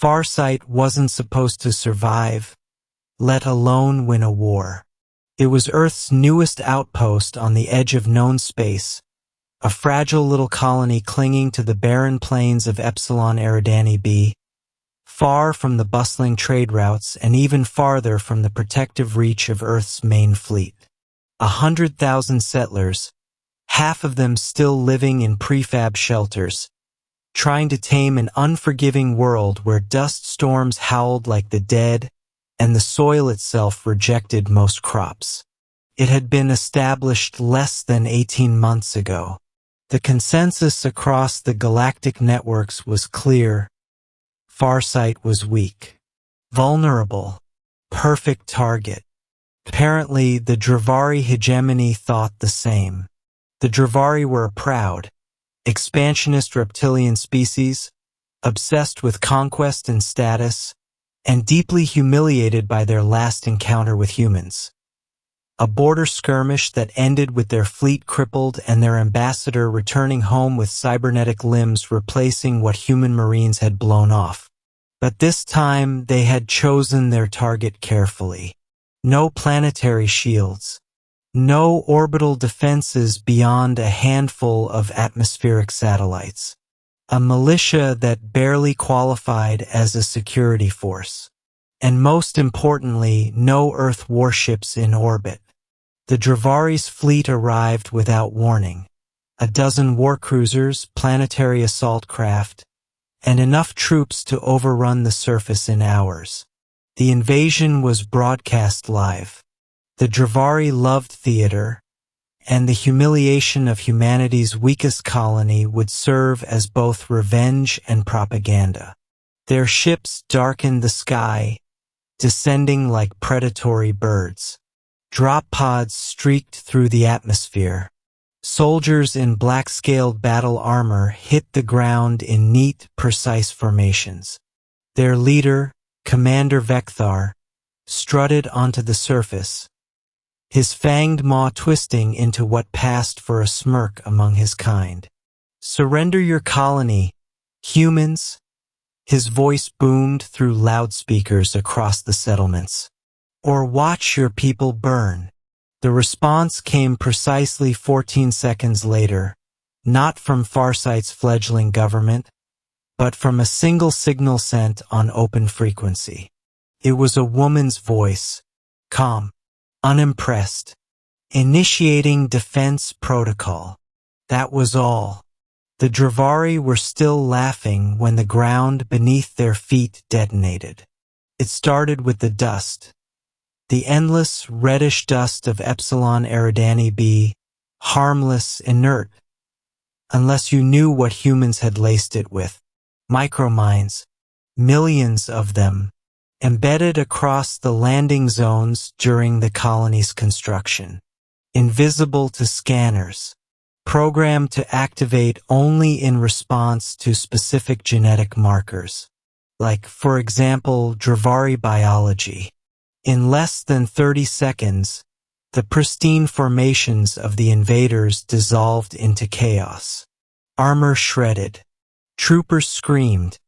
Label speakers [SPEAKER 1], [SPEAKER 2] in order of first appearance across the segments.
[SPEAKER 1] Farsight wasn't supposed to survive, let alone win a war. It was Earth's newest outpost on the edge of known space, a fragile little colony clinging to the barren plains of Epsilon Eridani B, far from the bustling trade routes and even farther from the protective reach of Earth's main fleet. 100,000 settlers, half of them still living in prefab shelters, trying to tame an unforgiving world where dust storms howled like the dead and the soil itself rejected most crops. It had been established less than 18 months ago. The consensus across the galactic networks was clear. Farsight was weak, vulnerable, perfect target. Apparently, the Dravari hegemony thought the same. The Dravari were a proud, expansionist reptilian species, obsessed with conquest and status, and deeply humiliated by their last encounter with humans. A border skirmish that ended with their fleet crippled and their ambassador returning home with cybernetic limbs replacing what human marines had blown off. But this time they had chosen their target carefully. No planetary shields. No orbital defenses beyond a handful of atmospheric satellites. A militia that barely qualified as a security force. And most importantly, no Earth warships in orbit. The Dravari's fleet arrived without warning. 12 warcruisers, planetary assault craft, and enough troops to overrun the surface in hours. The invasion was broadcast live. The Dravari loved theater, and the humiliation of humanity's weakest colony would serve as both revenge and propaganda. Their ships darkened the sky, descending like predatory birds. Drop pods streaked through the atmosphere. Soldiers in black-scaled battle armor hit the ground in neat, precise formations. Their leader, Commander Vekthar, strutted onto the surface, his fanged maw twisting into what passed for a smirk among his kind. "Surrender your colony, humans," his voice boomed through loudspeakers across the settlements. "Or watch your people burn." The response came precisely 14 seconds later, not from Farsight's fledgling government, but from a single signal sent on open frequency. It was a woman's voice, calm, unimpressed, initiating defense protocol. That was all. The Dravari were still laughing when the ground beneath their feet detonated. It started with the dust. The endless, reddish dust of Epsilon Eridani B, harmless, inert, unless you knew what humans had laced it with. Micromines, millions of them, embedded across the landing zones during the colony's construction. Invisible to scanners, programmed to activate only in response to specific genetic markers, like, for example, Dravari biology. In less than 30 seconds, the pristine formations of the invaders dissolved into chaos. Armor shredded. Troopers screamed,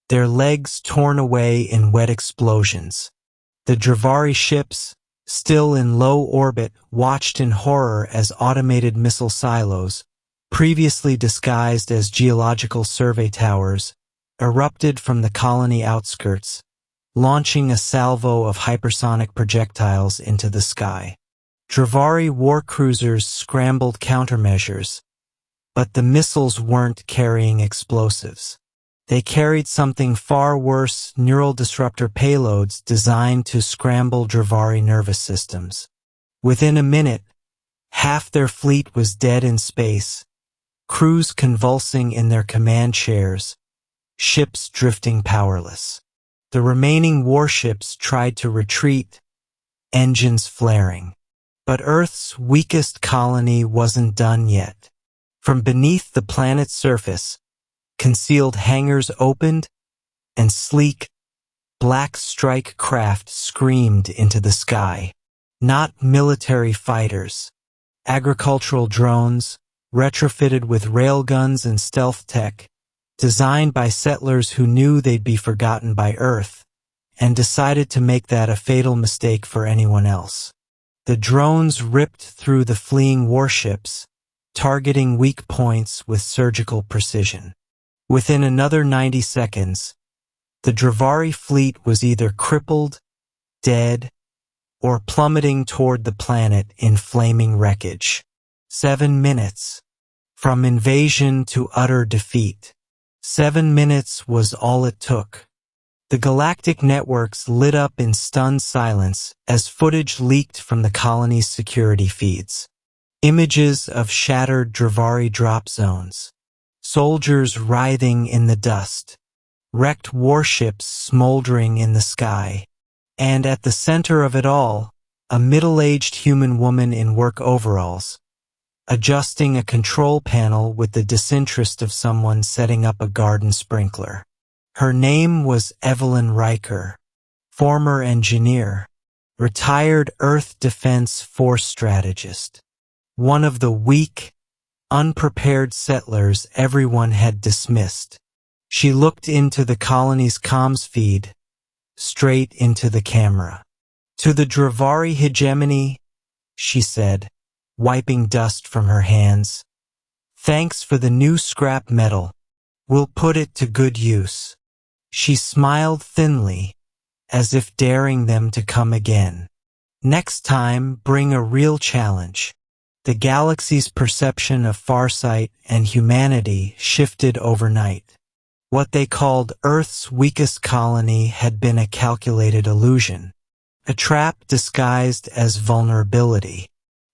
[SPEAKER 1] their legs torn away in wet explosions. The Dravari ships, still in low orbit, watched in horror as automated missile silos, previously disguised as geological survey towers, erupted from the colony outskirts, launching a salvo of hypersonic projectiles into the sky. Dravari warcruisers scrambled countermeasures, but the missiles weren't carrying explosives. They carried something far worse, neural disruptor payloads designed to scramble Dravari nervous systems. Within a minute, half their fleet was dead in space, crews convulsing in their command chairs, ships drifting powerless. The remaining warships tried to retreat, engines flaring. But Earth's weakest colony wasn't done yet. From beneath the planet's surface, concealed hangars opened, and sleek, black strike craft screamed into the sky. Not military fighters. Agricultural drones, retrofitted with railguns and stealth tech, designed by settlers who knew they'd be forgotten by Earth, and decided to make that a fatal mistake for anyone else. The drones ripped through the fleeing warships, targeting weak points with surgical precision. Within another 90 seconds, the Dravari fleet was either crippled, dead, or plummeting toward the planet in flaming wreckage. 7 minutes. From invasion to utter defeat. 7 minutes was all it took. The galactic networks lit up in stunned silence as footage leaked from the colony's security feeds. Images of shattered Dravari drop zones, soldiers writhing in the dust, wrecked warships smoldering in the sky, and at the center of it all, a middle-aged human woman in work overalls, adjusting a control panel with the disinterest of someone setting up a garden sprinkler. Her name was Evelyn Riker, former engineer, retired Earth Defense Force strategist, one of the weak, unprepared settlers everyone had dismissed. She looked into the colony's comms feed, straight into the camera. "To the Dravari hegemony," she said, wiping dust from her hands. "Thanks for the new scrap metal. We'll put it to good use." She smiled thinly, as if daring them to come again. "Next time, bring a real challenge." The galaxy's perception of Farsight and humanity shifted overnight. What they called Earth's weakest colony had been a calculated illusion, a trap disguised as vulnerability.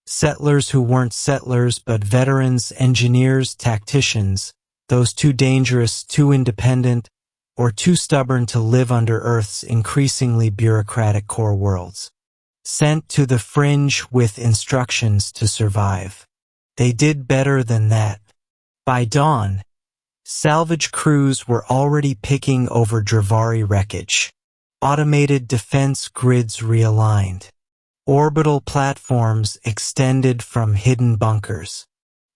[SPEAKER 1] Settlers who weren't settlers but veterans, engineers, tacticians, those too dangerous, too independent, or too stubborn to live under Earth's increasingly bureaucratic core worlds. Sent to the fringe with instructions to survive. They did better than that. By dawn, salvage crews were already picking over Dravari wreckage. Automated defense grids realigned. Orbital platforms extended from hidden bunkers.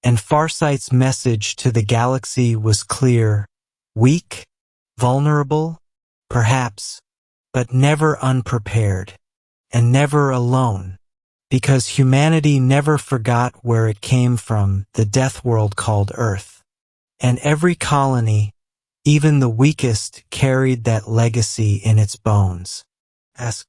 [SPEAKER 1] And Farsight's message to the galaxy was clear: weak, vulnerable, perhaps, but never unprepared, and never alone, because humanity never forgot where it came from, the death world called Earth. And every colony, even the weakest, carried that legacy in its bones. Ask